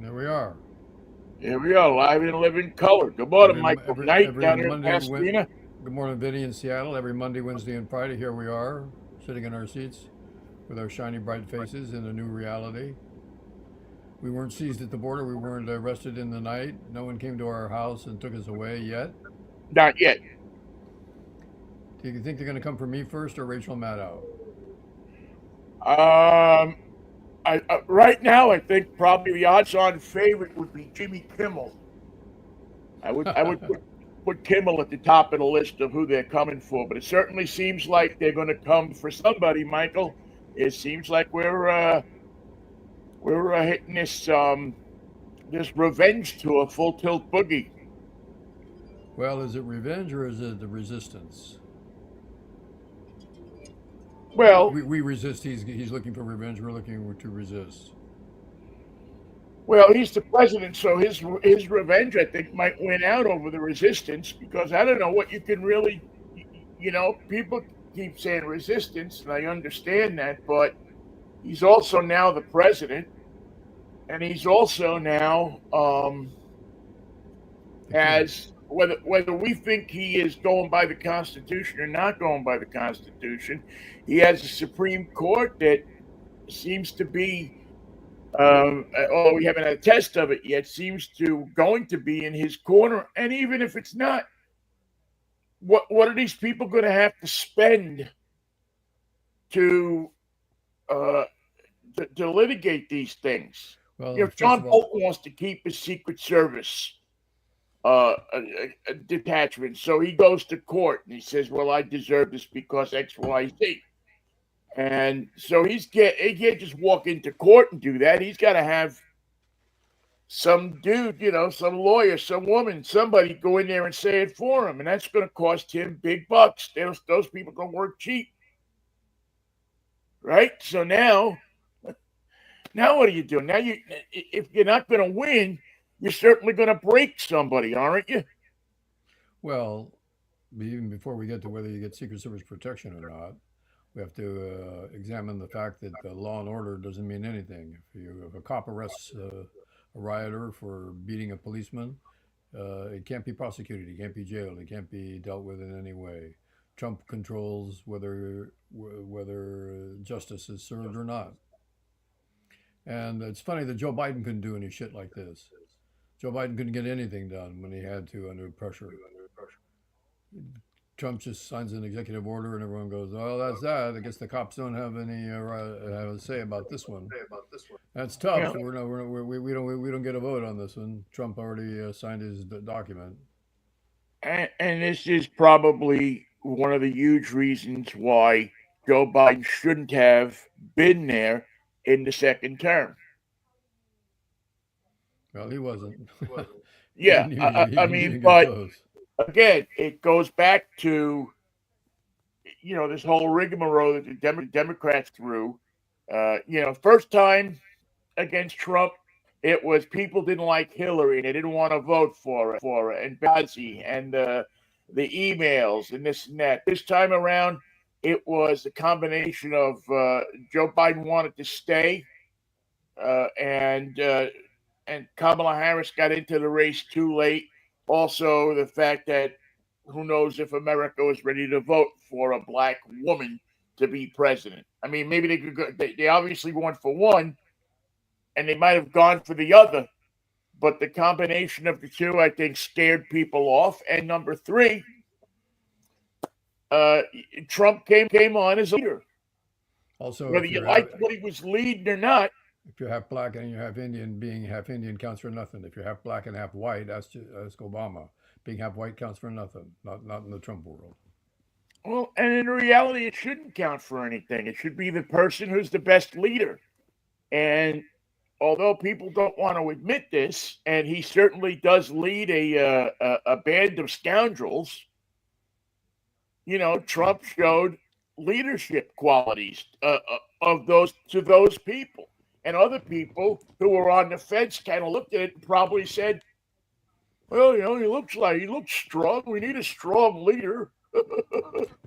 There we are. Here we are, live in living color. Good morning, Every Michael every Knight, every down here in Monday. Pasadena. Good morning, Vinnie in Seattle. Every Monday, Wednesday, and Friday, here we are, sitting in our seats with our shiny, bright faces in a new reality. We weren't seized at the border. We weren't arrested in the night. No one came to our house and took us away yet. Not yet. Do you think they're going to come for me first or Rachel Maddow? Um, right now, I think probably the odds-on favorite would be Jimmy Kimmel. I would put Kimmel at the top of the list of who they're coming for, but it certainly seems like they're going to come for somebody, Michael. It seems like we're hitting this revenge tour, full tilt boogie. Well, is it revenge or is it the resistance? Well, We resist. He's looking for revenge. We're looking to resist. Well, he's the president, so his revenge, I think, might win out over the resistance because I don't know what you can really, people keep saying resistance, and I understand that, but he's also now the president, and he's also now The king. has whether we think he is going by the Constitution or not going by the Constitution, he has a Supreme Court that seems to be although we haven't had a test of it yet, seems to going to be in his corner. And even if it's not, what are these people going to have to spend to, uh, to litigate these things? Well, first John of all, Bolton wants to keep his Secret Service a detachment, so he goes to court and he says, "Well, I deserve this because X, Y, Z." And so he can't just walk into court and do that. He's got to have some dude, some lawyer, some woman, somebody go in there and say it for him, and that's going to cost him big bucks. Those people don't work cheap, right? So now what are you doing? Now if you're not going to win, you're certainly going to break somebody, aren't you? well, even before we get to whether you get Secret Service protection or not, we have to examine the fact that law and order doesn't mean anything. If a cop arrests a rioter for beating a policeman, it can't be prosecuted. He can't be jailed. He can't be dealt with in any way. Trump controls whether justice is served or not. And it's funny that Joe Biden couldn't do any shit like this. Joe Biden couldn't get anything done when he had to under pressure. Trump just signs an executive order and everyone goes, "Oh, that's that. I guess the cops don't have any have a say about this one." That's tough. Yeah. We don't get a vote on this one. Trump already signed his document. And this is probably one of the huge reasons why Joe Biden shouldn't have been there in the second term. Well, he wasn't. he Yeah, didn't I even, he mean, didn't get but close. again, it goes back to this whole rigmarole that the Democrats threw. First time against Trump, it was people didn't like Hillary and they didn't want to vote for her, and Benghazi and the emails and this and that. This time around, it was a combination of Joe Biden wanted to stay, and Kamala Harris got into the race too late. Also, the fact that who knows if America was ready to vote for a black woman to be president. I mean, maybe they could go, they obviously went for one, and they might have gone for the other, but the combination of the two, I think, scared people off. And number three, uh, Trump came on as a leader, Also, whether you liked what he was leading or not. if you're half black and you're half Indian, being half Indian counts for nothing. If you're half black and half white, ask Obama. Being half white counts for nothing. Not in the Trump world. Well, and in reality, it shouldn't count for anything. It should be the person who's the best leader. And although people don't want to admit this, and he certainly does lead a band of scoundrels, Trump showed leadership qualities of those people, and other people who were on the fence kind of looked at it and probably said, "Well, he looks strong. We need a strong leader."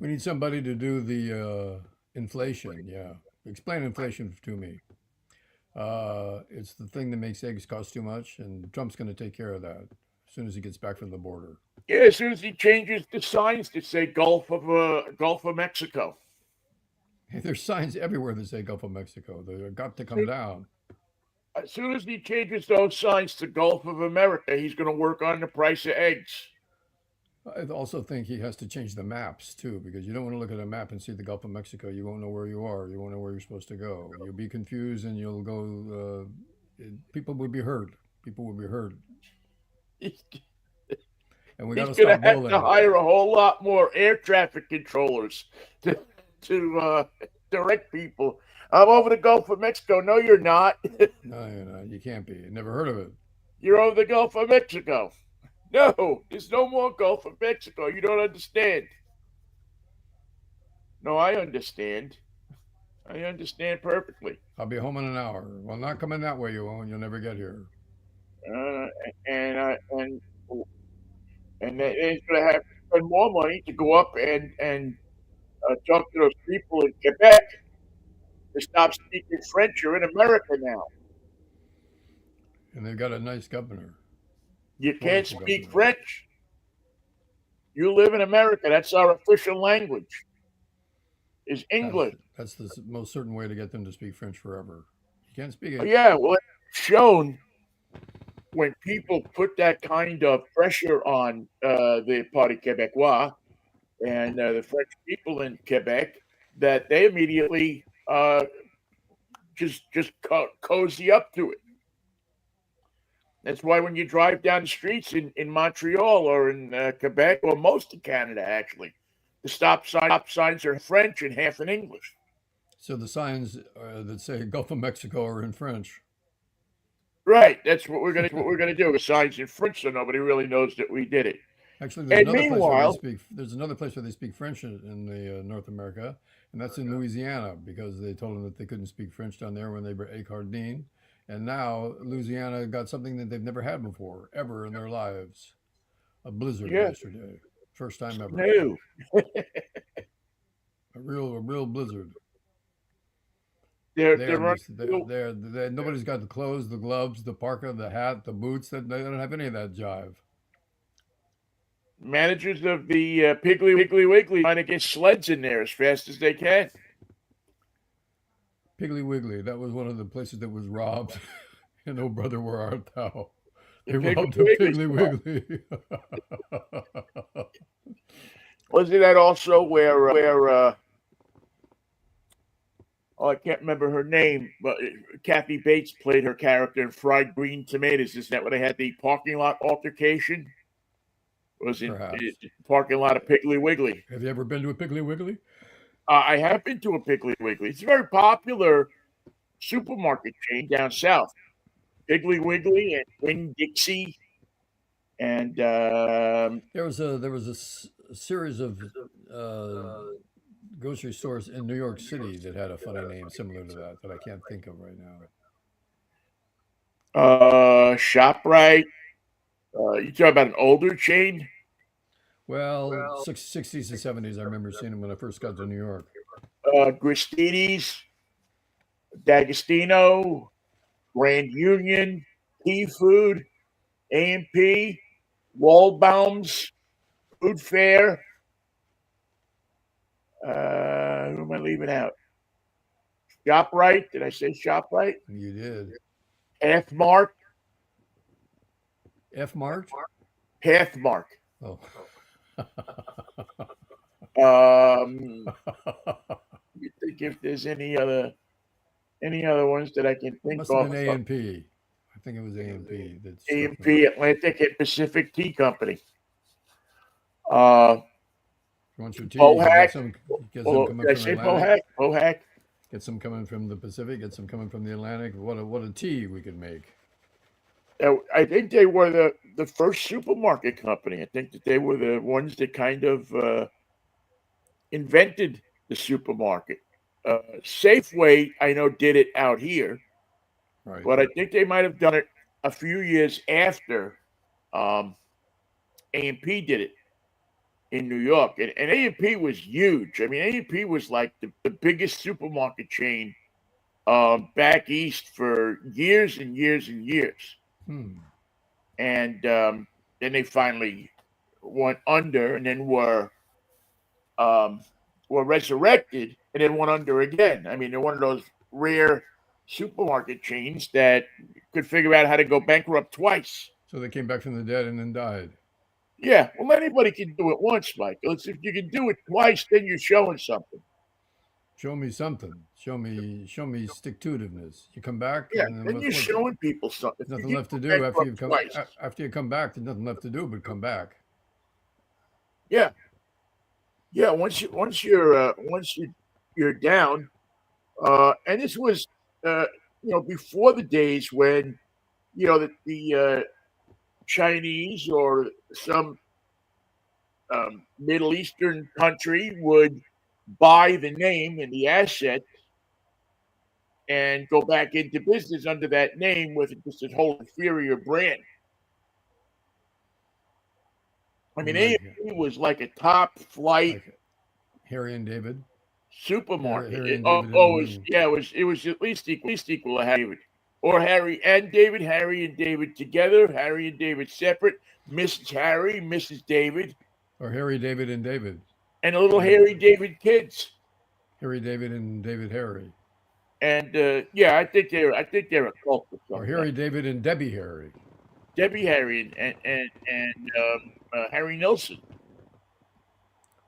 We need somebody to do the inflation. Yeah, explain inflation to me. It's the thing that makes eggs cost too much, and Trump's going to take care of that as soon as he gets back from the border. Yeah, as soon as he changes the signs to say Gulf of Mexico. Hey, there's signs everywhere that say Gulf of Mexico. They've got to come down. As soon as he changes those signs to Gulf of America, he's going to work on the price of eggs. I also think he has to change the maps too, because you don't want to look at a map and see the Gulf of Mexico. You won't know where you are. You won't know where you're supposed to go. You'll be confused, and you'll go. People will be hurt. People will be hurt, He's, and we got he's to going stop to have to bullying. hire a whole lot more air traffic controllers to direct people. I'm over the Gulf of Mexico. No, you're not. No, you can't be. Never heard of it. You're over the Gulf of Mexico. No, there's no more Gulf of Mexico. You don't understand. No, I understand. I understand perfectly. I'll be home in an hour. Well, not coming that way, you won't. You'll never get here. Uh, and they're going to have to spend more money to go up and talk to those people in Quebec to stop speaking French. You're in America now. And they've got a nice governor, You can't wonderful speak governor. French. You live in America. That's our official language. Is That's English. that's the most certain way to get them to speak French forever. You can't speak Oh, it. yeah, well, it's shown when people put that kind of pressure on the Parti Québécois and the French people in Quebec that they immediately just cozy up to it. That's why when you drive down the streets in Montreal or in Quebec or most of Canada, actually, the stop signs are in French and half in English. So the signs that say Gulf of Mexico are in French. Right. That's what we're gonna do. The signs in French, so nobody really knows that we did it. Actually, there's And another place where they meanwhile, speak. There's another place where they speak French in the North America, and that's in Louisiana because they told them that they couldn't speak French down there when they were Acardine, and now Louisiana got something that they've never had before ever in their lives: a blizzard yeah, yesterday, first time ever, no, a real blizzard. they're They they're are running. mis- they're nobody's got the clothes, the gloves, the parka, the hat, the boots. That they don't have any of that jive. Managers of the Piggly Wiggly trying to get sleds in there as fast as they can. Piggly Wiggly, that was one of the places that was robbed. And oh brother, where art thou? The They Piggly robbed a Wiggly Piggly spot. Wiggly. Wasn't that also where oh, I can't remember her name, but Kathy Bates played her character in Fried Green Tomatoes. Is that where they had the parking lot altercation? Was in Perhaps. the parking lot of Piggly Wiggly. Have you ever been to a Piggly Wiggly? I have been to a Piggly Wiggly. It's a very popular supermarket chain down south. Piggly Wiggly and Winn Dixie and There was a series of uh, grocery stores in New York City that had a funny name similar to that I can't think of right now. ShopRite. You talk about an older chain? Well, 60s and 70s, I remember seeing them when I first got to New York. Gristini's, D'Agostino, Grand Union, P Food, A&P, Waldbaum's, Food Fair. Who am I leaving out? ShopRite. Did I say ShopRite? You did. Pathmark. F Mart? Pathmark. Oh. You think if there's any other ones that I can think Must have of? been A&P. I think it was A&P that struck me. A&P, Atlantic, and Pacific Tea Company. Uh, If you want your tea, Pohack. get some coming Did I from say Atlantic. Pohack. Get some coming from the Pacific. Get some coming from the Atlantic. What a tea we could make. I think they were the first supermarket company. I think that they were the ones that kind of invented the supermarket. Safeway, I know, did it out here, Right. but I think they might have done it a few years after A&P did it in New York. And A&P was huge. I mean, A&P was like the biggest supermarket chain back east for years and years and years. Hmm. And then they finally went under and then um, were resurrected and then went under again. I mean, they're one of those rare supermarket chains that could figure out how to go bankrupt twice. So they came back from the dead and then died. Yeah, well, anybody can do it once, Michael. It's if you can do it twice, then you're showing something. Show me something. Show me stick to itiveness. You come back, Yeah, and then then you're what's showing people something. there's If nothing you left to go do after bankrupt twice, after you come back. There's nothing left to do but come back. yeah, yeah. Once you're down, and this was before the days when the Chinese or some Middle Eastern country would buy the name and the asset and go back into business under that name with just a whole inferior brand. I mean, Like A&P was like a top flight like Harry and David. supermarket. Harry and David in the money. It was at least equal to Harry and David, or Harry and David together, Harry and David separate, Mrs. Harry, Mrs. David, Or Harry, David, and David. and a little Yeah. Harry David kids. Harry, David, and David Harry. And yeah, I think they're a cult or Or something. Harry, David, and Debbie Harry. Debbie Harry and Harry Nilsson.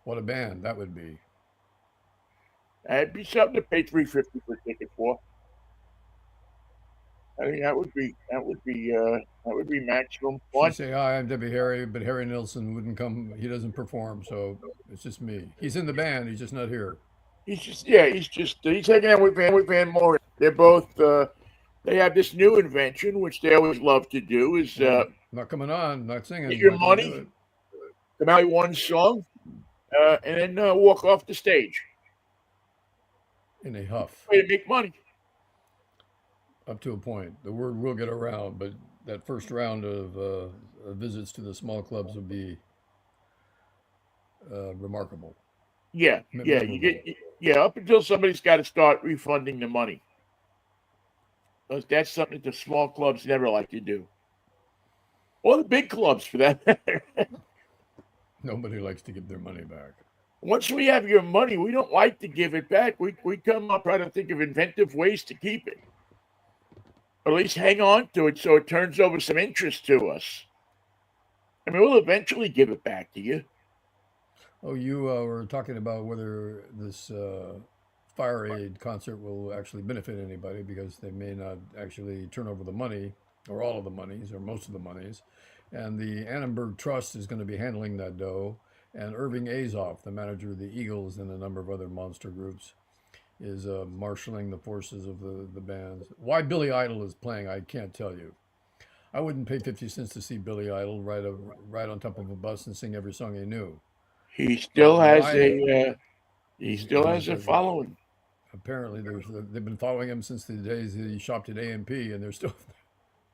What a band that would be. That'd be something to pay $3.50 for a ticket for. I think that would be maximum She'd fun. say, "Hi, I'm Debbie Harry," but Harry Nilsson wouldn't come. He doesn't perform, so it's just me. He's in the band. He's just not here. He's hanging out with Van Morrison. They're both they have this new invention which they always love to do is Not coming on. Not singing. get your Not gonna do money, it. come out with one song, and then walk off the stage. In a huff. Way to make money. Up to a point. The word will get around, but that first round of visits to the small clubs would be remarkable. Yeah, yeah. Up until somebody's got to start refunding the money. That's something that the small clubs never like to do, or the big clubs for that matter. Nobody likes to give their money back. Once we have your money, we don't like to give it back. We come up try to think of inventive ways to keep it, or at least hang on to it so it turns over some interest to us. I mean, we'll eventually give it back to you. Oh, you were talking about whether this Fire Aid concert will actually benefit anybody because they may not actually turn over the money or all of the monies or most of the monies. And the Annenberg Trust is going to be handling that dough. And Irving Azoff, the manager of the Eagles and a number of other monster groups, is marshaling the forces of the bands. Why Billy Idol is playing, I can't tell you. I wouldn't pay 50 cents to see Billy Idol ride on top of a bus and sing every song he knew. He But still has why a following. apparently they've been following him since the days he shopped at A&P, and they're still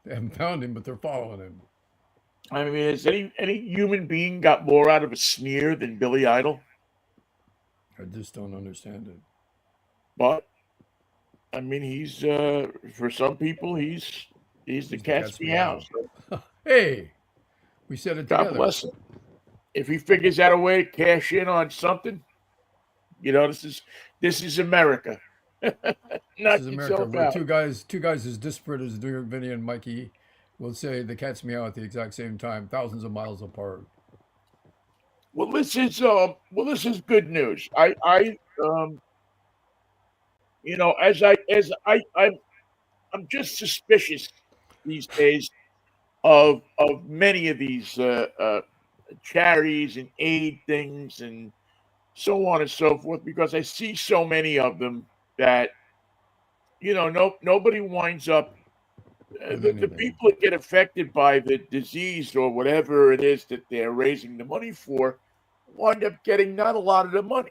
they haven't found him, but they're following him. I mean, has any human being got more out of a smear than Billy Idol? I just don't understand it. But I mean, he's for some people, he's the He's the cat's cat's meow. meow. So Hey, we said it God together. bless him. If he figures out a way to cash in on something, this is America. This Knock is America. yourself Where out. two guys as disparate as Vinnie and Mikey will say the cat's meow at the exact same time, thousands of miles apart. Well, this is good news. I I'm just suspicious these days of many of these charities and aid things and so on and so forth because I see so many of them that nobody winds up. With The anything. people that get affected by the disease or whatever it is that they're raising the money for wind up getting not a lot of the money.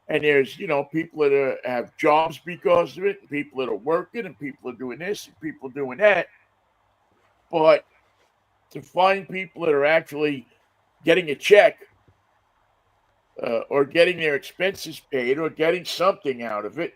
And there's people that have jobs because of it, and people that are working, and people are doing this, and people are doing that. But to find people that are actually getting a check or getting their expenses paid or getting something out of it,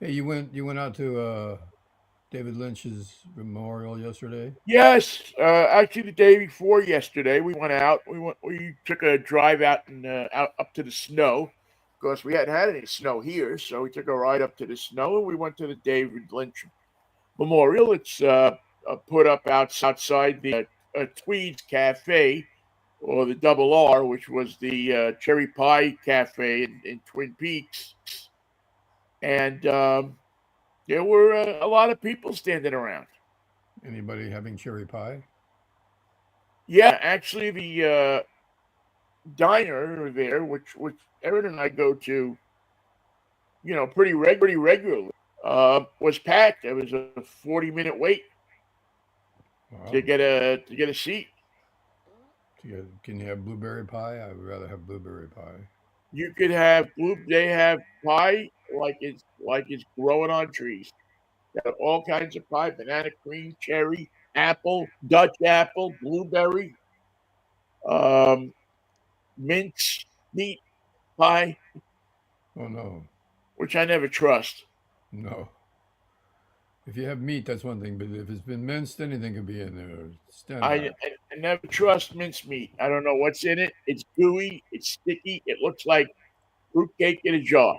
Hey, you went out to David Lynch's memorial yesterday. Yes, actually, the day before yesterday, we went out. We took a drive out and out up to the snow, because we hadn't had any snow here. So we took a ride up to the snow, and we went to the David Lynch Memorial. It's put up outside the Tweeds Cafe, or the Double R, which was the Cherry Pie Cafe in Twin Peaks, and there were a lot of people standing around. Anybody having cherry pie? Yeah, actually, the diner there, which Erin and I go to, pretty regularly, was packed. There was a 40-minute wait to Wow. get a seat. Can you have blueberry pie? I would rather have blueberry pie. You could have blue. They have pie like it's growing on trees. Got all kinds of pie: banana cream, cherry, apple, Dutch apple, blueberry, um, mince meat pie, Oh no, which I never trust. no. If you have meat, that's one thing, but if it's been minced, anything could be in there. Stand I, back. I, I never trust mincemeat. I don't know what's in it. It's gooey. It's sticky. It looks like fruitcake in a jar.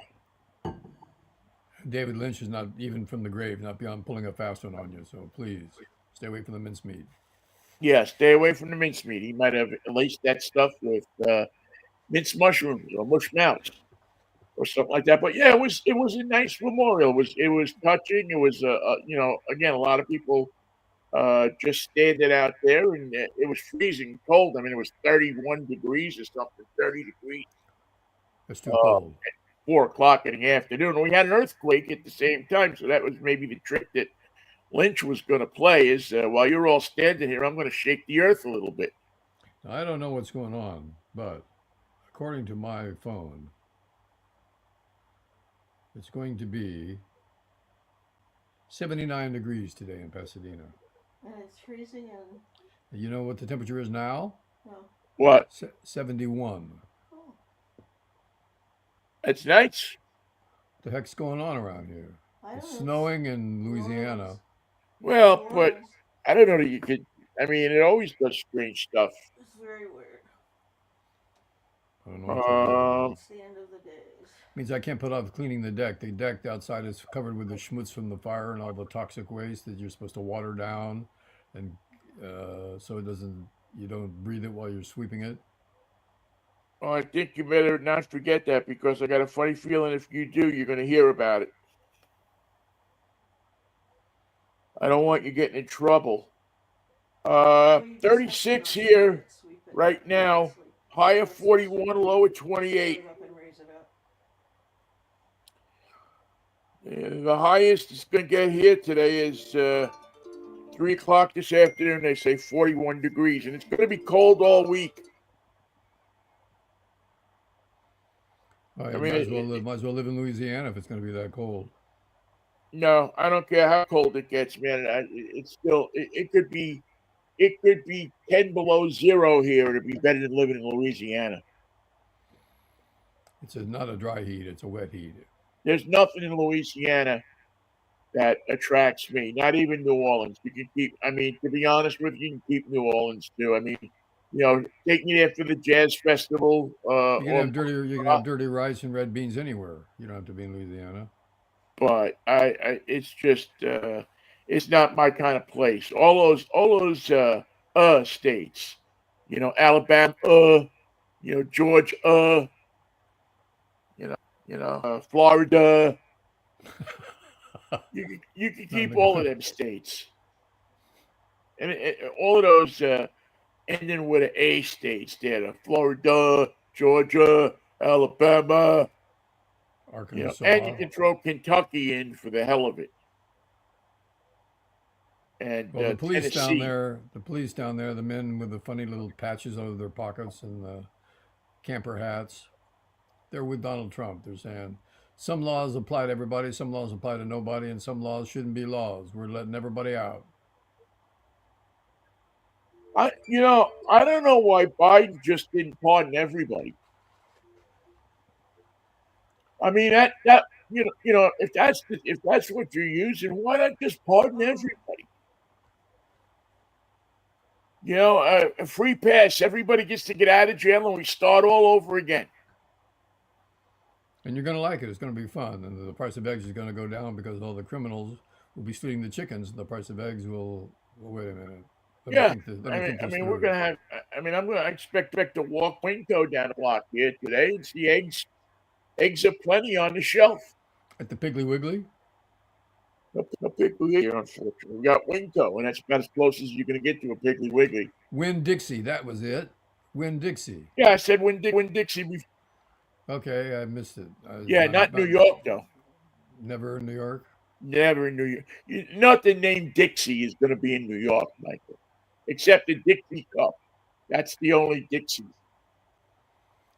David Lynch is not even from the grave, not beyond pulling a fast one on you. So please stay away from the mincemeat. Yeah, stay away from the mincemeat. He might have laced that stuff with minced mushrooms or mushmouth or something like that. But yeah, it was a nice memorial. It was touching. It was again, a lot of people just standing out there, and it was freezing cold. I mean, it was 31 degrees or something, 30 degrees. That's too Uh, cold. 4 o'clock in the afternoon. We had an earthquake at the same time, so that was maybe the trick that Lynch was going to play. Is while you're all standing here, I'm going to shake the earth a little bit. Now, I don't know what's going on, but according to my phone, it's going to be 79 degrees today in Pasadena. And it's freezing and You know what the temperature is now? oh, What? 71. oh, That's nice. What the heck's going on around here? I It's don't know. It's snowing in New Orleans. Louisiana. Well, New but Orleans. I don't know that you could. I mean, it always does strange stuff. It's very weird. I don't know what that is. Um, It's the end of the days. Means I can't put off cleaning the deck. The deck outside is covered with the schmutz from the fire and all the toxic waste that you're supposed to water down, and so it doesn't. You don't breathe it while you're sweeping it. well, I think you better not forget that, because I got a funny feeling if you do, you're going to hear about it. I don't want you getting in trouble. Well, you just have to 36 not sweep here it. Sweep it. right Not now. sleep. High of That's 41, low of put 28. it up and raise it up. The highest it's going to get here today is 3 o'clock this afternoon. They say 41 degrees, and it's going to be cold all week. I I might mean, as well live. Might as well live in Louisiana if it's going to be that cold. no, I don't care how cold it gets, man. It's still it could be 10 below zero here. It'd be better than living in Louisiana. Not a dry heat. It's a wet heat. There's nothing in Louisiana that attracts me. Not even New Orleans. You can keep. I mean, to be honest with you, you can keep New Orleans too. I mean, take me there for the jazz festival. You can have dirty rice and red beans anywhere. You don't have to be in Louisiana. But it's just, it's not my kind of place. All those states, Alabama, Georgia, Florida. You can Not in keep all of the them states, and all of those ending with an A states there: Florida, Georgia, Alabama. And you Arkansas. can throw Kentucky in for the hell of it, and Well, Tennessee. the police down there, the men with the funny little patches over their pockets and the camper hats, they're with Donald Trump. They're saying some laws apply to everybody, some laws apply to nobody, and some laws shouldn't be laws. We're letting everybody out. I don't know why Biden just didn't pardon everybody. I mean, that if that's what you're using, why not just pardon everybody? A free pass. Everybody gets to get out of jail, and we start all over again. And you're going to like it. It's going to be fun. And the price of eggs is going to go down because all the criminals will be stealing the chickens. The price of eggs will. Well, wait a minute. Yeah, Let me think I this mean, we're through. gonna have. I expect to walk Winko down the block here today and see eggs. Eggs are plenty on the shelf. At the Piggly Wiggly? No Piggly here, unfortunately. We got Winko, and that's about as close as you're gonna get to a Piggly Wiggly. Winn Dixie. That was it. Winn Dixie. Yeah, I said Win Dixie. Okay, I missed it. Yeah, not New York though. Never in New York. Never in New York. Nothing named Dixie is gonna be in New York, Michael, except the Dixie Cup. That's the only Dixie.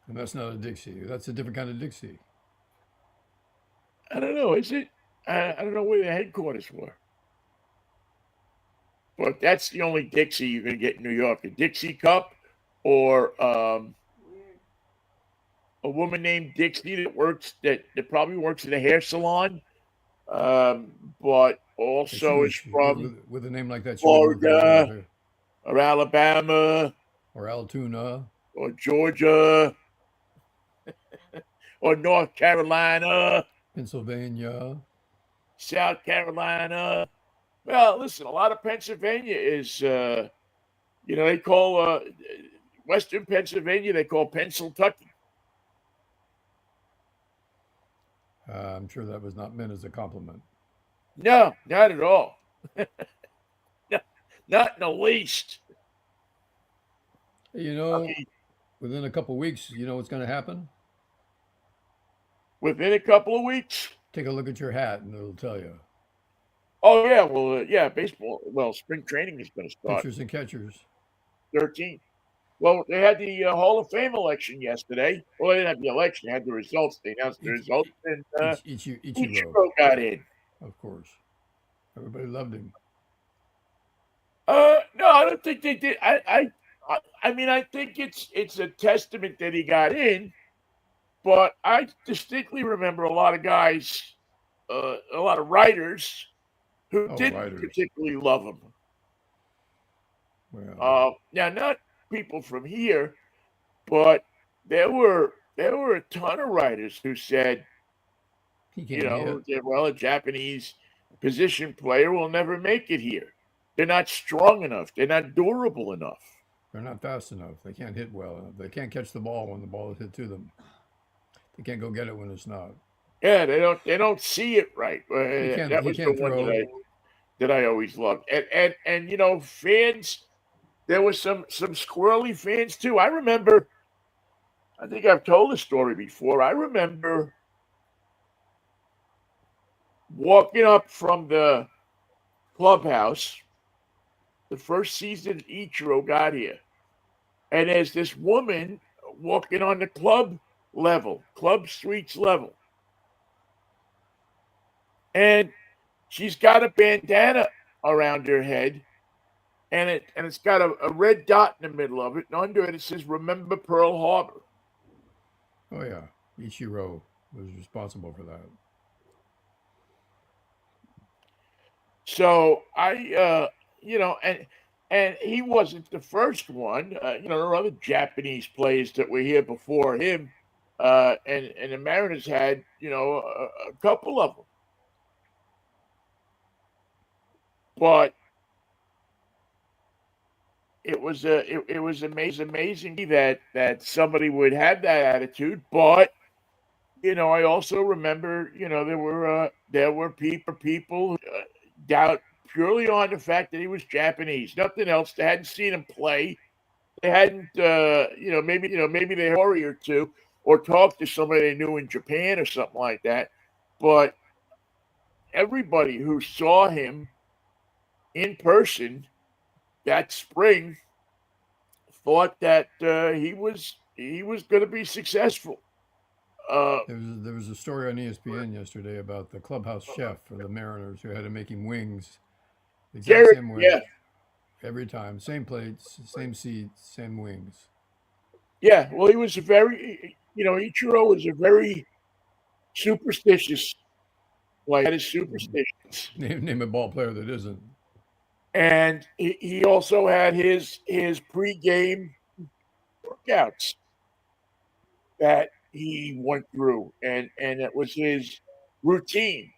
And that's not a Dixie. That's a different kind of Dixie. I don't know. Is it? I don't know where the headquarters were. But that's the only Dixie you're going to get in New York. The Dixie Cup or Weird. a woman named Dixie that probably works at a hair salon. But also is from with a name like that. Florida or Alabama or Altoona or Georgia or North Carolina, Pennsylvania, South Carolina. Well, listen, a lot of Pennsylvania is, they call Western Pennsylvania, they call Pennsyltucky. I'm sure that was not meant as a compliment. No, not at all. Not in the least. Hey, within a couple of weeks, you know what's going to happen? Within a couple of weeks? Take a look at your hat and it'll tell you. Oh, yeah. Well, baseball. Well, spring training is going to start. Pitchers and catchers. 13. Well, they had the Hall of Fame election yesterday. Well, they didn't have the election. They had the results. They announced the results. And Ichiro got in. Of course. Everybody loved him. No, I don't think they did. I mean, I think it's a testament that he got in, but I distinctly remember a lot of guys, a lot of writers who didn't particularly love him. Well, now not people from here, but there were a ton of writers who said, a Japanese position player will never make it here. They're not strong enough. They're not durable enough. They're not fast enough. They can't hit well enough. They can't catch the ball when the ball is hit to them. They can't go get it when it's not. Yeah, they don't see it right. That was the one that I always loved. And fans, there were some squirrely fans too. I remember, I think I've told the story before. I remember walking up from the clubhouse the first season Ichiro got here. And there's this woman walking on the club suites level. And she's got a bandana around her head. And it's got a red dot in the middle of it. And under it says, "Remember Pearl Harbor." Oh, yeah. Ichiro was responsible for that. So and he wasn't the first one. There were other Japanese players that were here before him, and the Mariners had a couple of them. But it was amazing that somebody would have that attitude. But I also remember there were people who doubt purely on the fact that he was Japanese. Nothing else. They hadn't seen him play. They hadn't, maybe they heard a story or two or talked to somebody they knew in Japan or something like that. But everybody who saw him in person that spring thought that he was going to be successful. There was a story on ESPN yesterday about the clubhouse chef for the Mariners who had to make him wings the exact same way. Yeah. Every time. Same plates, same seats, same wings. Yeah, well, he was Ichiro was a very superstitious Like that is superstitions. Name a ball player that isn't. And he also had his pregame workouts that he went through, and it was his routine,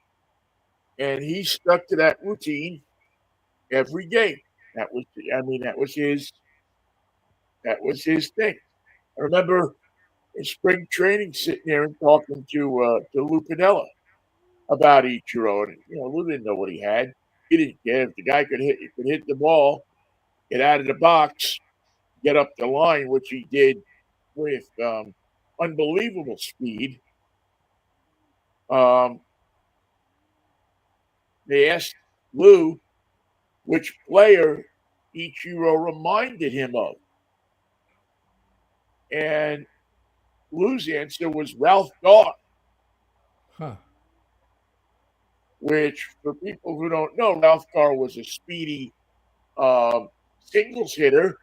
and he stuck to that routine every game. That was, I mean, that was his thing. I remember in spring training sitting there and talking to Lou Piniella about Ichiro, and Lou didn't know what he had. He didn't care if the guy could hit the ball, get out of the box, get up the line, which he did with unbelievable speed. Um, they asked Lou which player Ichiro reminded him of, and Lou's answer was Ralph Gar, Huh. which, for people who don't know, Ralph Gar was a speedy singles hitter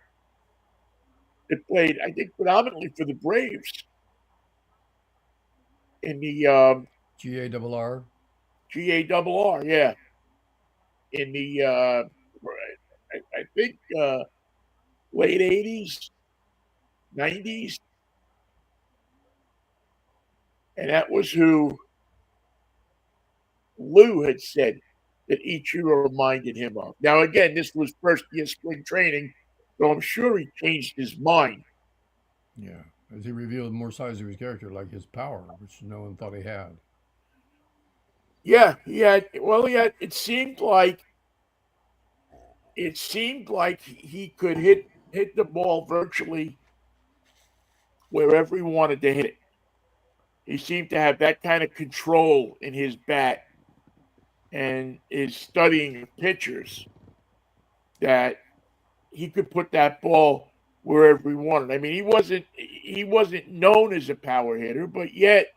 that played, I think, predominantly for the Braves in the GARR. GARR, yeah, in the I think late '80s, '90s, and that was who Lou had said that Ichiro reminded him of. Now, again, this was first year spring training, so I'm sure he changed his mind. Yeah. As he revealed more sides of his character, like his power, which no one thought he had. Yeah, he had. Well, he had. It seemed like he could hit the ball virtually wherever he wanted to hit it. He seemed to have that kind of control in his bat and his studying of pitchers that he could put that ball wherever he wanted. I mean, he wasn't known as a power hitter, but yet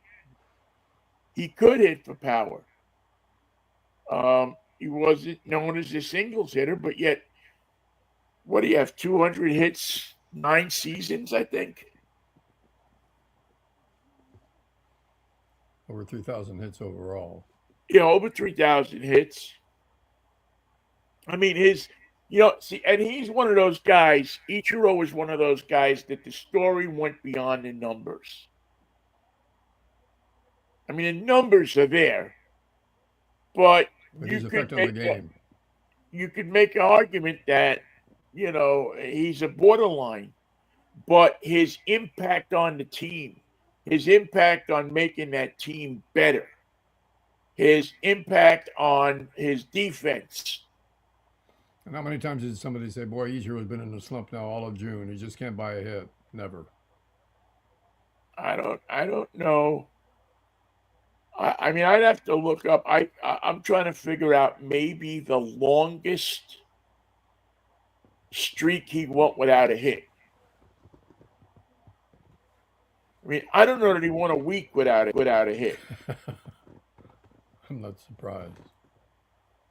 he could hit for power. He wasn't known as a singles hitter, but yet what do you have? 200 hits, 9 seasons, I think. Over 3,000 hits overall. Over 3,000 hits. I mean, see, and he's one of those guys. Ichiro is one of those guys that the story went beyond the numbers. I mean, the numbers are there, but But you his could effect on the make game. you could make an argument that he's a borderline, but his impact on the team, his impact on making that team better, his impact on his defense. And how many times did somebody say, boy, Ichiro has been in a slump now all of June. He just can't buy a hit? Never. I don't know. I mean, I'd have to look up. I'm trying to figure out maybe the longest streak he went without a hit. I mean, I don't know that he won a week without a hit. I'm not surprised.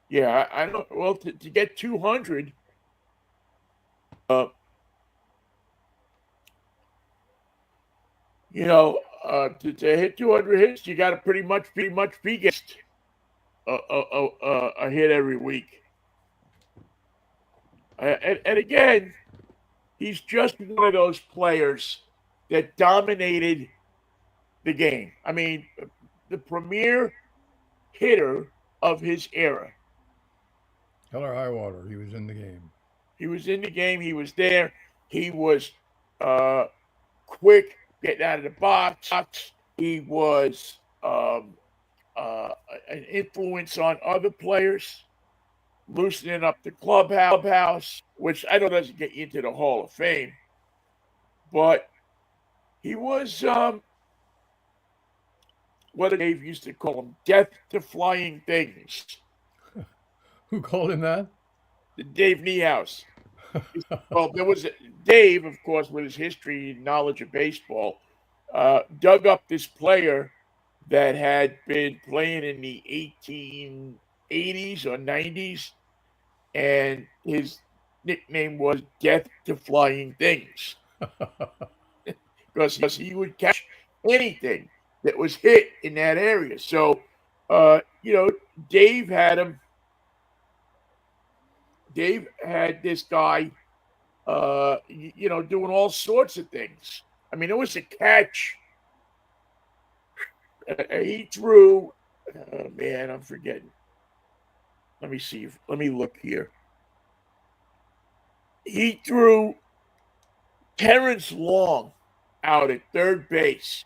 Yeah, I don't. Well, to get 200, uh, to hit 200 hits, you got to pretty much be against a hit every week. And again, he's just one of those players that dominated the game. I mean, the premier hitter of his era. Hell or high water, he was in the game. He was in the game. He was there. He was uh, quick getting out of the box. He was an influence on other players, loosening up the clubhouse, which I know doesn't get you into the Hall of Fame, but he was what Dave used to call him, death to flying things. Who called him that? Dave Niehaus. Well, there was Dave, of course, with his history and knowledge of baseball, dug up this player that had been playing in the 1880s or 90s, and his nickname was Death to Flying Things because he would catch anything that was hit in that area. So You know, Dave had him. Dave had this guy, you know, doing all sorts of things. I mean, it was a catch. He threw. Oh man, I'm forgetting. Let me see. Let me look here. He threw Terrence Long out at third base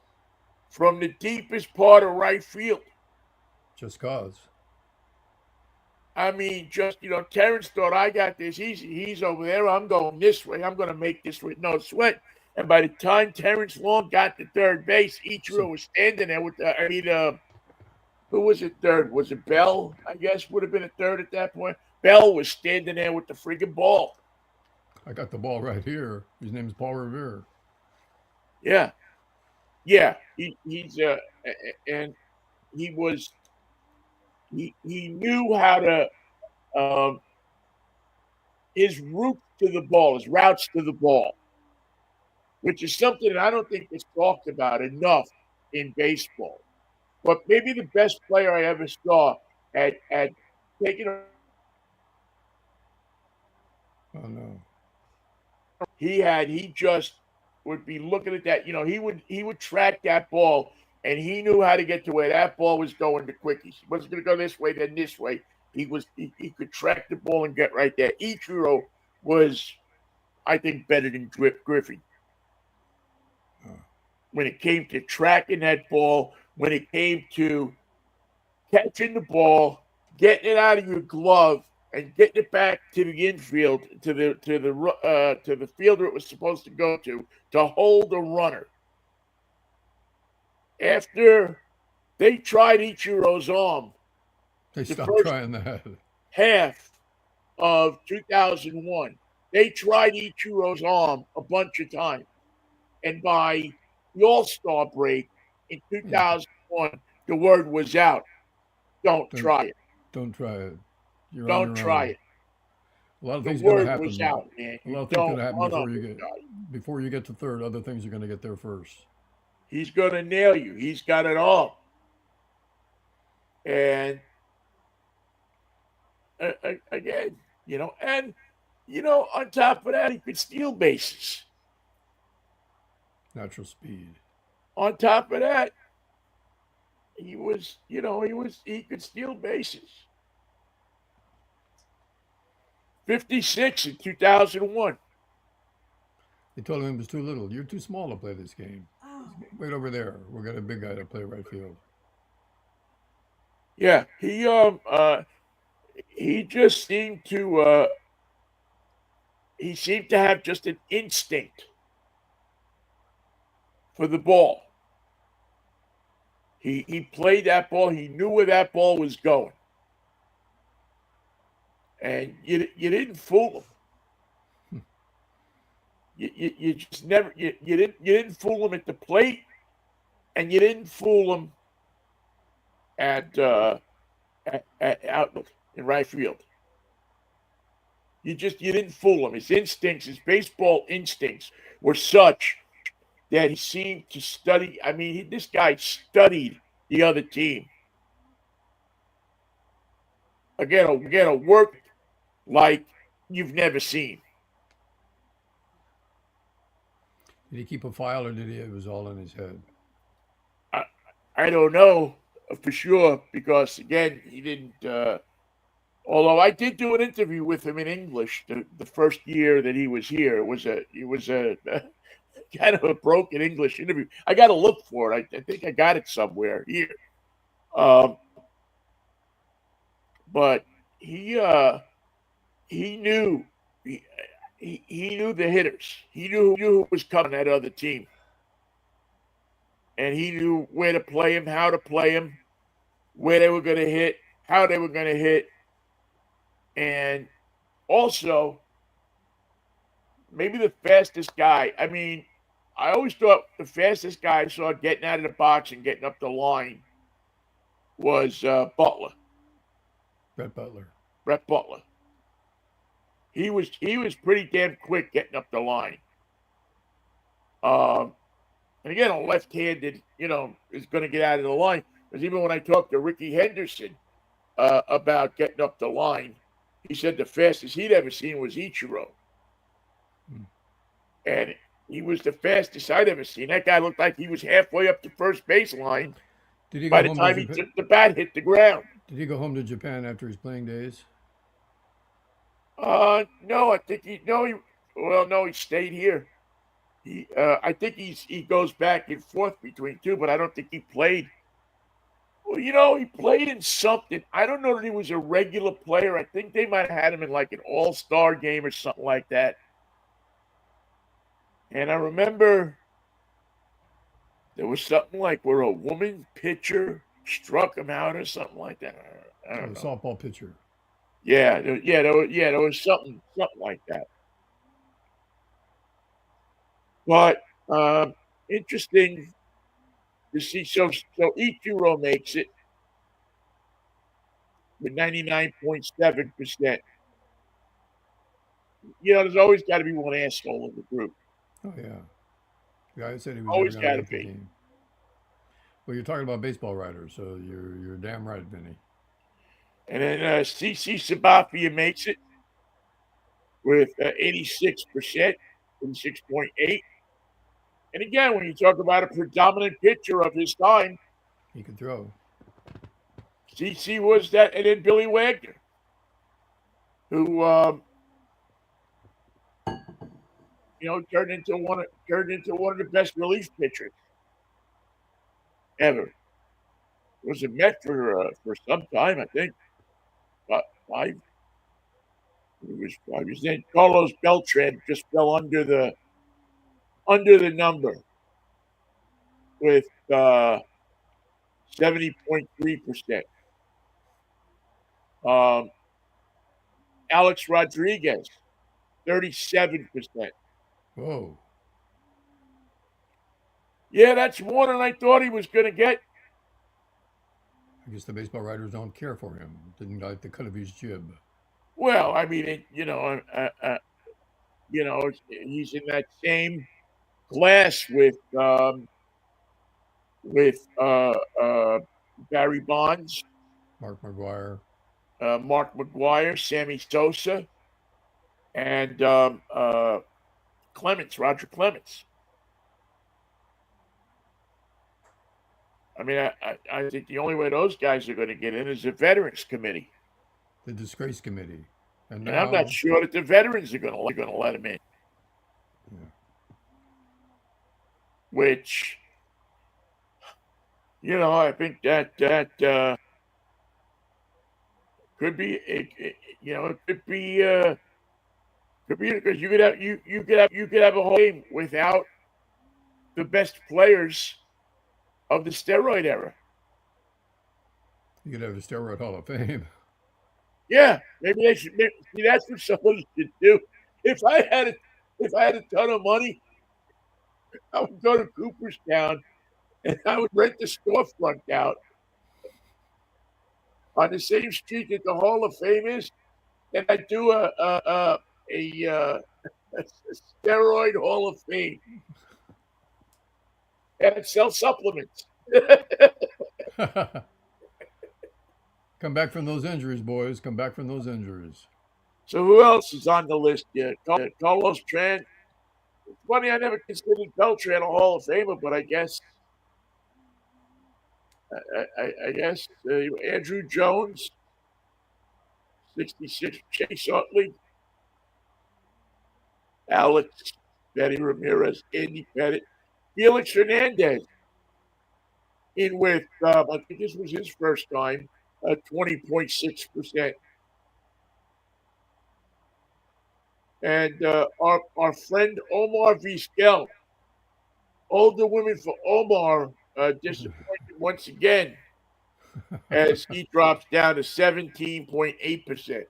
from the deepest part of right field. Just cause. I mean, just you know, Terrence thought I got this easy. He's over there. I'm going this way. I'm going to make this with no sweat. And by the time Terrence Long got to third base, Ichiro So was standing there with the. I mean, who was it third? Was it Bell? I guess would have been a third at that point. Bell was standing there with the friggin' ball. I got the ball right here. His name is Paul Revere. Yeah, yeah. He's and he was he knew how to um his route to the ball, his routes to the ball, which is something that I don't think is talked about enough in baseball. But maybe the best player I ever saw at taking Oh no. he just would be looking at that. You know, he would track that ball and he knew how to get to where that ball was going the quickest. He wasn't going to go this way, then this way. He could track the ball and get right there. Ichiro was, I think, better than Griffey Oh, when it came to tracking that ball, when it came to catching the ball, getting it out of your glove, and getting it back to the infield, to the fielder it was supposed to go to hold a runner. After they tried Ichiro's arm, they the stopped first trying that. half of 2001, they tried Ichiro's arm a bunch of times, and by the All Star break in Yeah. 2001, the word was out: don't Don't try it, don't try it. You're on don't your try own. it. A lot of The things are going to word was happen. out, man. A You lot of things are going don't to happen run on this guy. before you get to third. Other things are going to get there first. He's going to nail you. He's got it all. And again, you know, and you know, on top of that, he could steal bases. Natural speed. On top of that, he was, you know, he could steal bases. 56 in 2001. They told him he was too little. You're too small to play this game. Oh, Wait over there. We'll get a big guy to play right field. Yeah, he just seemed to he seemed to have just an instinct for the ball. He played that ball. He knew where that ball was going, and you didn't fool him. You just never you didn't fool him at the plate, and you didn't fool him at at outlook in right field. You didn't fool him. His instincts, his baseball instincts, were such that he seemed to study. I mean, this guy studied the other team. Again, work like you've never seen. Did he keep a file or did he? It was all in his head. I, I don't know for sure because again, he didn't. Although I did do an interview with him in English the first year that he was here. It was a kind of a broken English interview. I got to look for it. I think I got it somewhere here. Um, but he uh, he knew he, he knew the hitters. He knew who was coming that other team, and he knew where to play him, how to play him, where they were going to hit, how they were going to hit, and also maybe the fastest guy. I mean, I always thought the fastest guy I saw getting out of the box and getting up the line was Butler, Brett Butler. Brett Butler. He was pretty damn quick getting up the line. Um, and again, a left-handed, you know, is going to get out of the line. Because even when I talked to Ricky Henderson about getting up the line, he said the fastest he'd ever seen was Ichiro. Hmm. And he was the fastest I'd ever seen. That guy looked like he was halfway up the first baseline Did he by go the home to time he Japan? took the bat hit the ground. Did he go home to Japan after his playing days? No, I think he stayed here. I think he goes back and forth between two, but I don't think he played. Well, he played in something. I don't know that he was a regular player. I think they might have had him in like an all-star game or something like that. And I remember there was something like where a woman pitcher struck him out or something like that. I Oh, don't a know. softball pitcher. There was something like that. But interesting to see. So Ichiro makes it with 99.7%. There's always got to be one asshole in the group. Oh yeah, the guy said he was never Always going to got to make the be. team. Well, you're talking about baseball writers, so you're damn right, Vinny. And then CC Sabathia makes it with 86%, 86.8. And again, when you talk about a predominant pitcher of his time, He could throw. CC was that, and then Billy Wagner, who turned into one of the best relief pitchers ever. Was a Met for some time, I think. Five. He was 5 years. Then Carlos Beltran just fell under the number with 70.3%. Alex Rodriguez, 37%. Whoa. Yeah, that's more than I thought he was going to get. I guess the baseball writers don't care for him. Didn't like the cut of his jib. Well, I mean, he's in that same class with Barry Bonds, Mark McGuire. Mark McGuire, Sammy Sosa, and Roger Clemens. I mean, I think the only way those guys are going to get in is the Veterans Committee. The disgrace committee. And I'm not now, sure that the veterans are going to let him in. yeah. Which, I think that could be it could be because you could have a whole game without the best players of the steroid era. You could have a steroid Hall of Fame. Yeah, maybe they should. See, that's what somebody should do. If I had a ton of money, I would go to Cooperstown and I would rent the storefront out on the same street that the Hall of Fame is, and I'd do a steroid Hall of Fame, and I'd sell supplements. Come back from those injuries, boys. Come back from those injuries. So who else is on the list here? Carlos Tran. It's funny, I never considered Beltran a Hall of Famer, but I guess Andrew Jones, 66, Chase Utley, Alex, Betty Ramirez, Andy Pettit, Felix Hernandez, in with, I think this was his first time, 20.6%. And our friend Omar Vizquel, older women for Omar, disappointed once again as he drops down to 17.8%.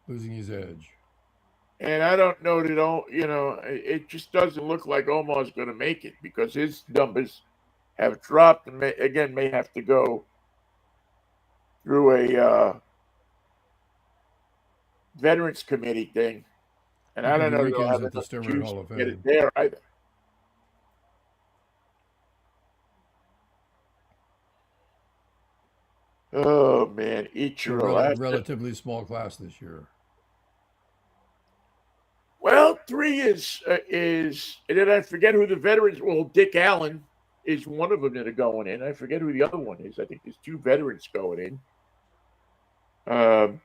Losing his edge. And I don't know that, it just doesn't look like Omar's going to make it because his numbers have dropped and may have to go through a Veterans Committee thing. And He I could don't do know if they'll weekends have at the enough Steroid juice Hall of to get it Fame. there either. Oh man, It's a Ichiro. relatively small class this year. Well, three and then I forget who the veterans. Well, Dick Allen is one of them that are going in. I forget who the other one is. I think there's two veterans going in. Um,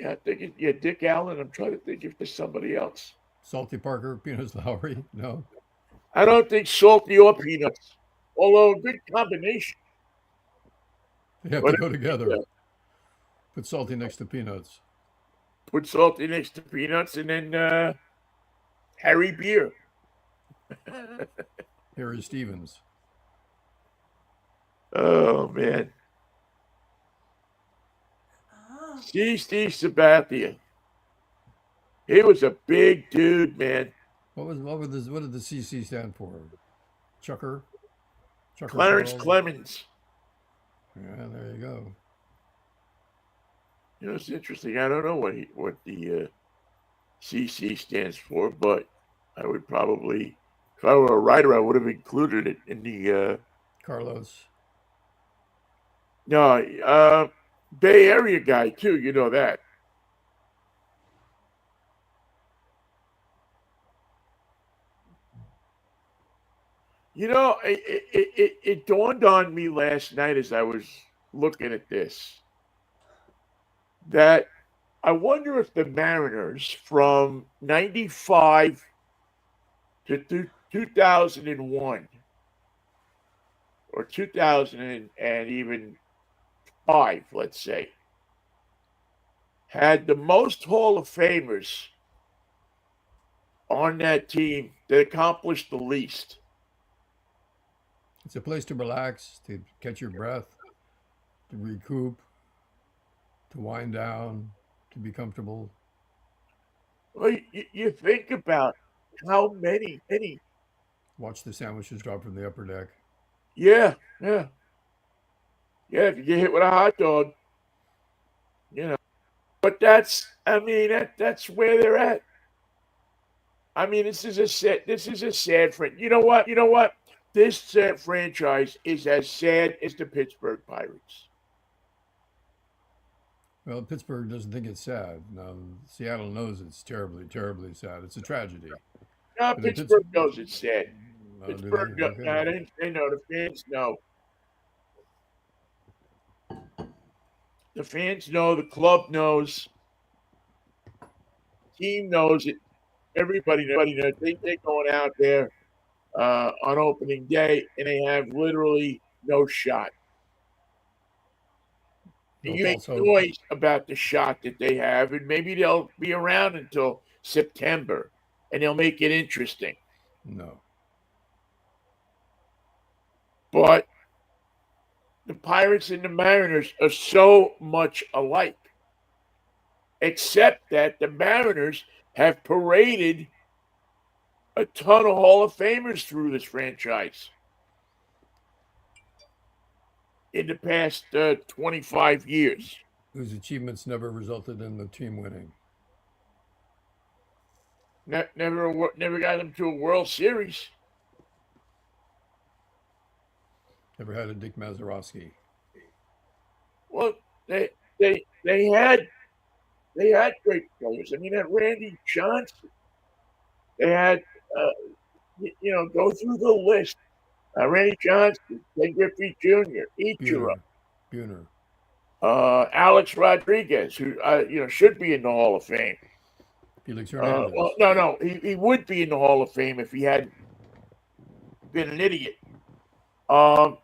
yeah, I think Dick Allen. I'm trying to think if there's somebody else. Salty Parker, Peanuts Lowry. No, I don't think Salty or Peanuts, although a good combination. they have to But go yeah, together. Put Salty next to Peanuts. put Salty next to Peanuts, and then Harry Beer. Harry Stevens. Oh man, Ah, Steve Sabathia. He was a big dude, man. What did the CC stand for? Chucker? Chucker Clarence Charles? Clemens. Yeah, there you go. You know, it's interesting. I don't know what the CC stands for, but I would probably, if I were a writer, I would have included it in the Carlos. no Bay Area guy too. You know that. You know, it dawned on me last night as I was looking at this that I wonder if the Mariners from '95 to 2001 or 2000 and even five, let's say, had the most Hall of Famers on that team that accomplished the least. It's a place to relax, to catch your breath, to recoup, to wind down, to be comfortable. Well, you think about how many. Watch the sandwiches drop from the upper deck. Yeah, yeah, yeah. If you get hit with a hot dog, you know. But I mean, that's where they're at. I mean, this is a sad friend. You know what? You know what? This franchise is as sad as the Pittsburgh Pirates. Well, Pittsburgh doesn't think it's sad. Now, Seattle knows it's terribly, terribly sad. It's a tragedy. Now, But in Pittsburgh, Pittsburgh knows it's sad. do Pittsburgh, they? Okay. they know. The fans know. The fans know. The club knows. Team knows it. Everybody knows. They're going out there on opening day, and they have literally no shot. No And you make false hope. noise about the shot that they have, and maybe they'll be around until September, and they'll make it interesting. No. But the Pirates and the Mariners are so much alike, except that the Mariners have paraded a ton of Hall of Famers through this franchise in the past 25 years. Whose achievements never resulted in the team winning. Never got them to a World Series. Never had a Dick Mazeroski. Well, they had great players. I mean, that Randy Johnson. They had go through the list. Randy Johnson, Ken Griffey Jr., Ichiro, Buhner. Buhner. Alex Rodriguez, who should be in the Hall of Fame. Felix Hernandez. Well, no, he would be in the Hall of Fame if he hadn't been an idiot. I'm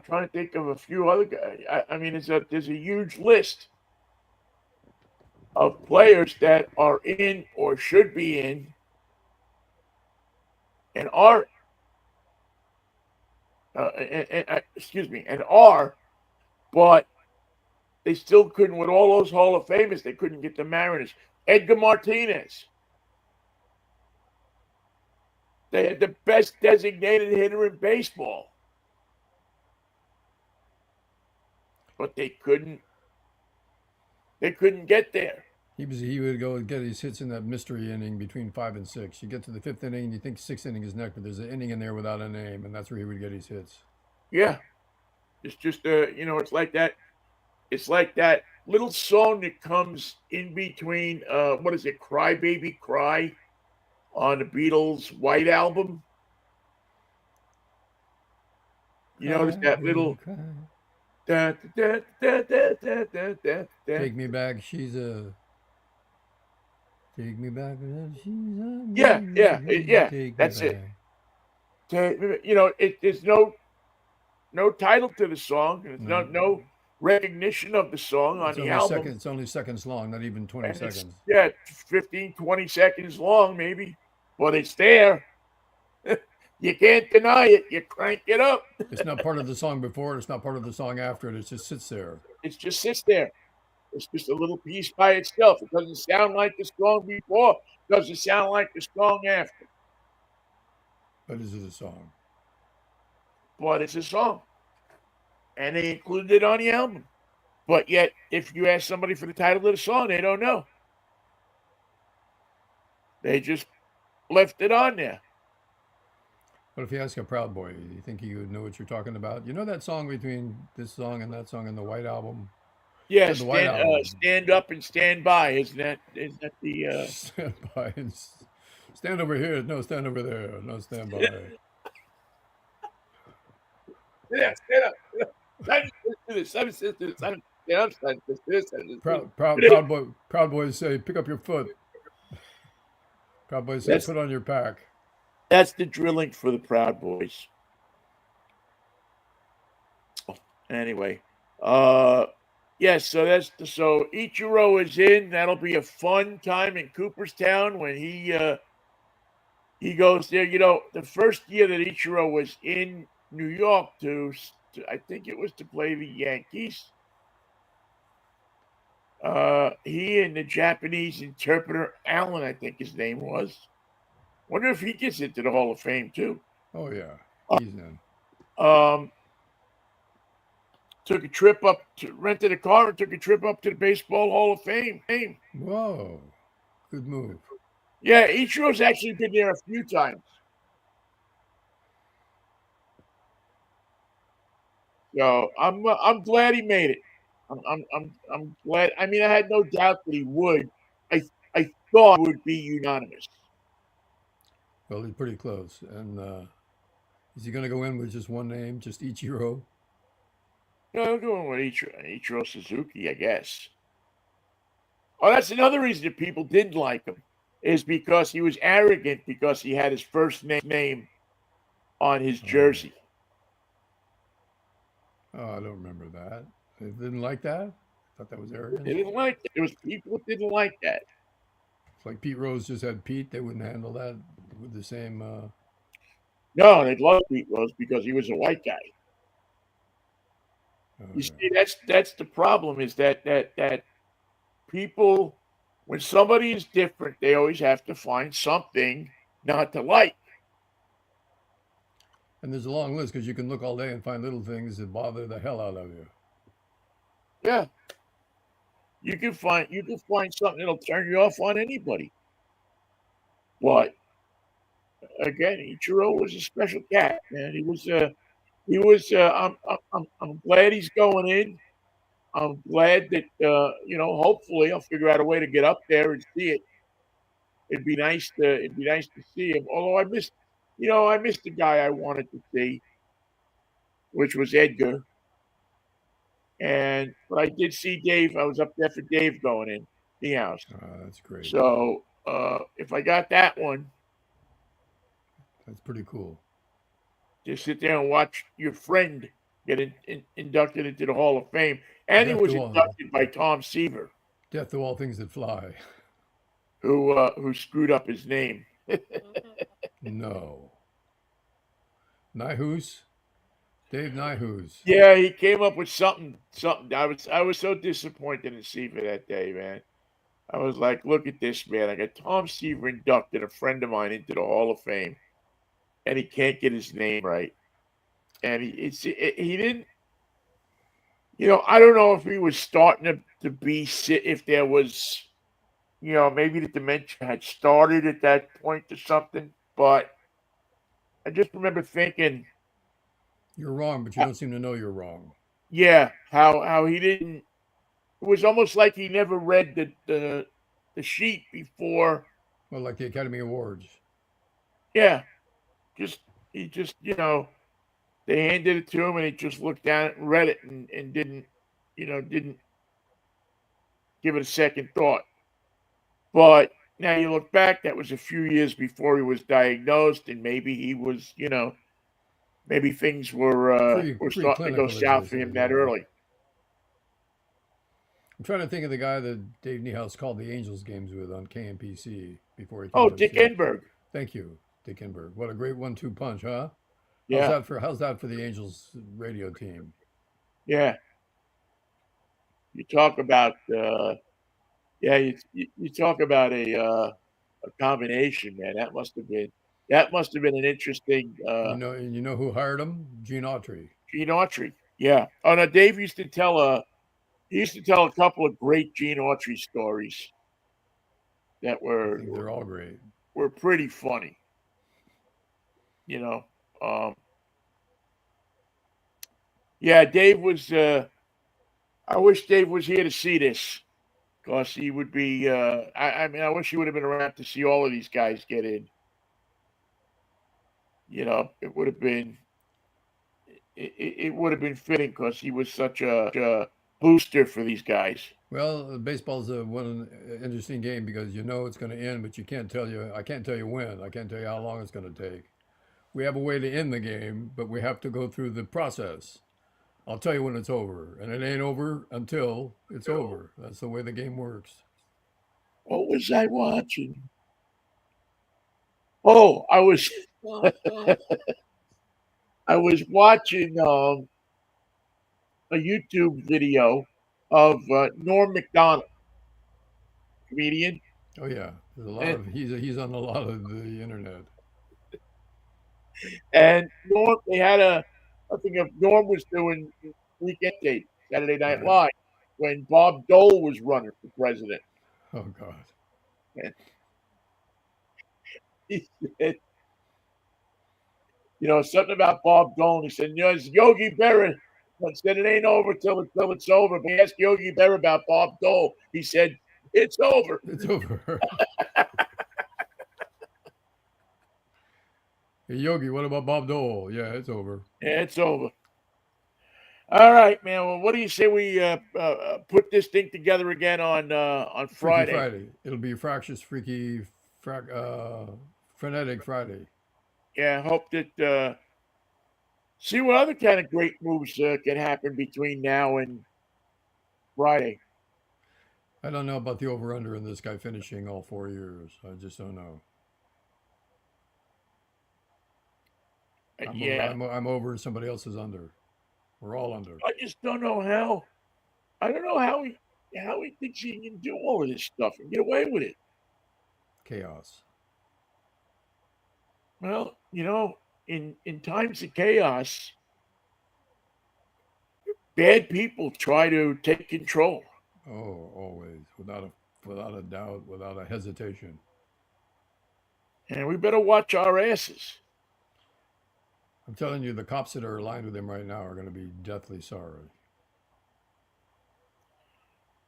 trying to think of a few other guys. I mean, there's a huge list of players that are in or should be in and are and are, but they still couldn't, with all those Hall of Famers, they couldn't get the Mariners. Edgar Martinez. They had the best designated hitter in baseball. But they couldn't get there. He would go and get his hits in that mystery inning between 5 and 6. You get to the fifth inning, and you think sixth inning is next, but there's an inning in there without a name, and that's where he would get his hits. Yeah, it's just it's like that. It's like that little song that comes in between. What is it? "Cry Baby Cry" on the Beatles' White Album. You Cry, notice that baby, little cry. da da da da da da da da. Take me back, she's a. Take me back, she's a. Yeah. Take me That's it. back. There's no title to the song. There's No, no recognition of the song on it's the only album. It's only seconds long, not even 20 And it's, seconds. 15, 20 seconds long, maybe. But it's there. You can't deny it. You crank it up. It's not part of the song before it. It's not part of the song after it. It just sits there. It just sits there. It's just a little piece by itself. It doesn't sound like the song before. It doesn't sound like the song after. But is it a song? But it's a song. And they included it on the album. But yet, if you ask somebody for the title of the song, they don't know. They just left it on there. What if you ask a Proud Boy? Do you think he would know what you're talking about? You know that song between this song and that song in the White Album? Yeah, The White Album. stand up and stand by. Isn't that the? Stand by and stand over here. No, stand over there. No, stand by. Yeah, stand up. Proud Boys say, pick up your foot. Proud Boys say, That's- put on your pack. That's the drilling for the Proud Boys. Anyway, so Ichiro is in. That'll be a fun time in Cooperstown when he goes there. The first year that Ichiro was in New York I think it was to play the Yankees. He and the Japanese interpreter Allen, I think his name was. Wonder if he gets into the Hall of Fame too. Oh, yeah. He's in. Took a trip rented a car and took a trip up to the Baseball Hall of Fame. Whoa. Good move. Yeah, Ichiro's actually been there a few times. So I'm glad he made it. I'm glad. I mean, I had no doubt that he would. I thought it would be unanimous. Well, he's pretty close. And is he going to go in with just one name, just Ichiro? No, I'm going with Ichiro Suzuki, I guess. Oh, that's another reason that people didn't like him, is because he was arrogant because he had his first name on his jersey. Oh, I don't remember that. They didn't like that? I thought that was arrogant. They didn't like it. There was people that didn't like that. It's like Pete Rose just had Pete. They wouldn't handle that with the same. No, they'd love Pete Rose because he was a white guy. You see, that's the problem, is that people, when somebody is different, they always have to find something not to like. And there's a long list because you can look all day and find little things that bother the hell out of you. Yeah. You can find something that'll turn you off on anybody. But again, Ichiro was a special cat, man. He was I'm glad he's going in. I'm glad that hopefully I'll figure out a way to get up there and see it. It'd be nice to see him. Although I missed the guy I wanted to see, which was Edgar. But I did see Dave. I was up there for Dave going in the house. That's great. So if I got that one, that's pretty cool. Just sit there and watch your friend get inducted into the Hall of Fame. And he was inducted by Tom Seaver. Death to all things that fly. Who screwed up his name. No. Nyhoos? Dave Nyhoos. Yeah, he came up with something. I was so disappointed in Seaver that day, man. I was like, look at this, man. I got Tom Seaver inducted, a friend of mine, into the Hall of Fame. And he can't get his name right. And he didn't, I don't know if he was starting to be, if there was maybe the dementia had started at that point or something. But I just remember thinking, You're wrong, but you don't seem to know you're wrong. yeah, how he didn't. It was almost like he never read the sheet before. Well, like the Academy Awards. Yeah, just he just they handed it to him and he just looked down it and read it and didn't give it a second thought. But now you look back, that was a few years before he was diagnosed, and maybe he was, maybe things were starting to go Preclinical, as they south for say. him that Yeah. early. I'm trying to think of the guy that Dave Niehaus called the Angels games with on KMPC before he came Oh, to the Dick States. Enberg. Thank you, Dick Enberg. What a great 1-2 punch, huh? Yeah, How's that for the Angels radio team? yeah. You talk about yeah, you talk about a combination, man. That must have been an interesting You know who hired him? Gene Autry. Gene Autry. Yeah. Oh no, Dave used to tell a couple of great Gene Autry stories that I were think they're all great. were pretty funny. You know. Yeah, Dave was. I wish Dave was here to see this because he would be. I mean, I wish he would have been around to see all of these guys get in. It would have been. It would have been fitting because he was such a booster for these guys. Well, baseball's a one interesting game because you know it's going to end, but you can't tell you. I can't tell you when. I can't tell you how long it's going to take. We have a way to end the game, but we have to go through the process. I'll tell you when it's over, and it ain't over until it's over. That's the way the game works. What was I watching? Oh, I was watching a YouTube video of Norm Macdonald, comedian, Oh yeah, there's a lot and of he's on a lot of the internet. Norm. They had I think of Norm was doing weekend tape, Saturday Night Right. Live, when Bob Dole was running for president. Oh God. And he said, something about Bob Dole. He said, it's Yogi Berra. Said it ain't over till it's over. But he asked Yogi Berra about Bob Dole. He said, it's over. It's over. Hey Yogi, what about Bob Dole? Yeah, it's over. Yeah, it's over. All right, man. Well, what do you say we put this thing together again on Freaky Friday? Friday. It'll be fractious, frenetic Friday. Yeah, I hope that see what other kind of great moves can happen between now and Friday. I don't know about the over under in this guy finishing all 4 years. I just don't know. Yeah, I'm over and somebody else is under. We're all under. I just don't know how. I don't know how he thinks he can do all of this stuff and get away with it. Chaos. Well, in times of chaos, bad people try to take control. Oh, always. Without a doubt, without a hesitation. And we better watch our asses. I'm telling you, the cops that are aligned with him right now are going to be deathly sorry.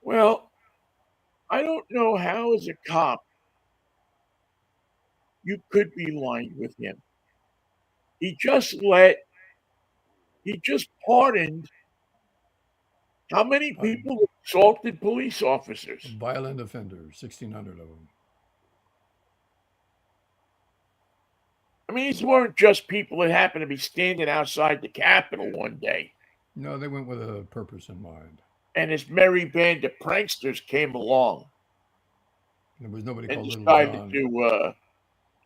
Well, I don't know how, as a cop, you could be lying with him. He just pardoned how many Uh, people assaulted police officers? Violent offenders, 1,600 of them. I mean, these weren't just people that happened to be standing outside the Capitol one day. No, they went with a purpose in mind. And this merry band of pranksters came along There was nobody and called Little decided John. to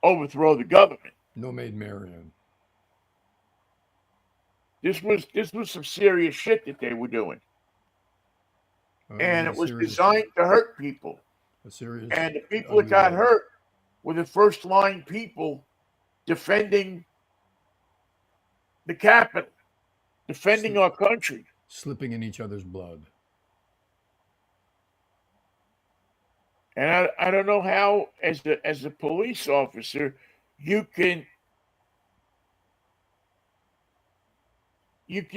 overthrow the government. No Maid Marian. This was some serious shit that they were doing. And it was designed to hurt people. A serious. And the people that got hurt were the first line people defending the Capitol, defending our country. Slipping in each other's blood. And I don't know how, as a police officer, you can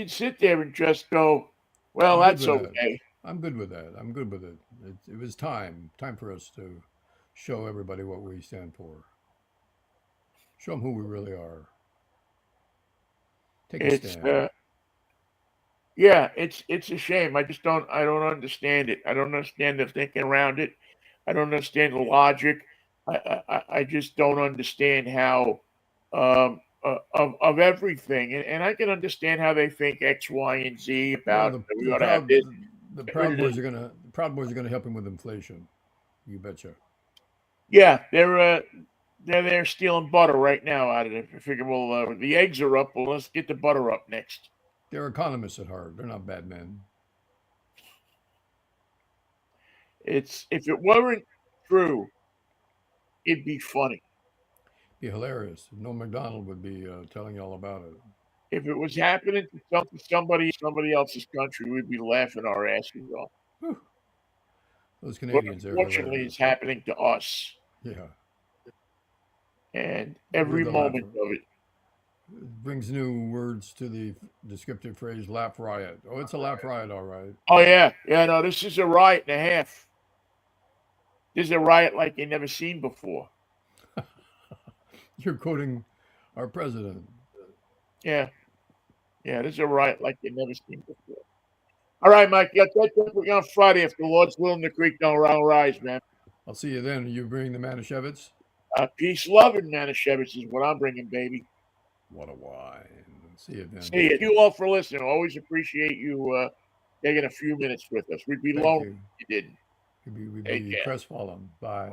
sit there and just go, well, I'm good that's with that. okay. I'm good with that. I'm good with it. It was time for us to show everybody what we stand for. Show them who we really are. Take a It's stand. yeah, it's a shame. I don't understand it. I don't understand the thinking around it. I don't understand the logic. I just don't understand how of everything. And I can understand how they think X, Y, and Z Well, about we ought to have this. The Get rid Proud of Boys this. are gonna the Proud Boys are gonna help him with inflation. You betcha. Yeah, they're there stealing butter right now out of it. I figure, well, the eggs are up. Well, let's get the butter up next. They're economists at heart. They're not bad men. It's if it weren't true, it'd be funny. Be hilarious. No McDonald would be telling you all about it. If it was happening to somebody else's country, we'd be laughing our asses off. Whew. Those But Canadians, they're unfortunately, hilarious. it's happening to us, Yeah, and we're every the laugh. moment of it. It brings new words to the descriptive phrase laugh riot. Oh, it's a laugh riot, all right. Oh yeah, yeah. No, this is a riot and a half. This is a riot like you never seen before. You're quoting our president. Yeah, yeah. This is a riot like you never seen before. All right, Mike. Yeah, catch up with you on Friday if the Lord's willing. The creek don't rise, man. I'll see you then. You bring the Manischewitz? Peace, love, and Manischewitz is what I'm bringing, baby. What a wine. See you then. See you. Thank you all for listening. Always appreciate you taking a few minutes with us. We'd be Thank lonely you. if you didn't. We'd Take be care. crestfallen. Bye.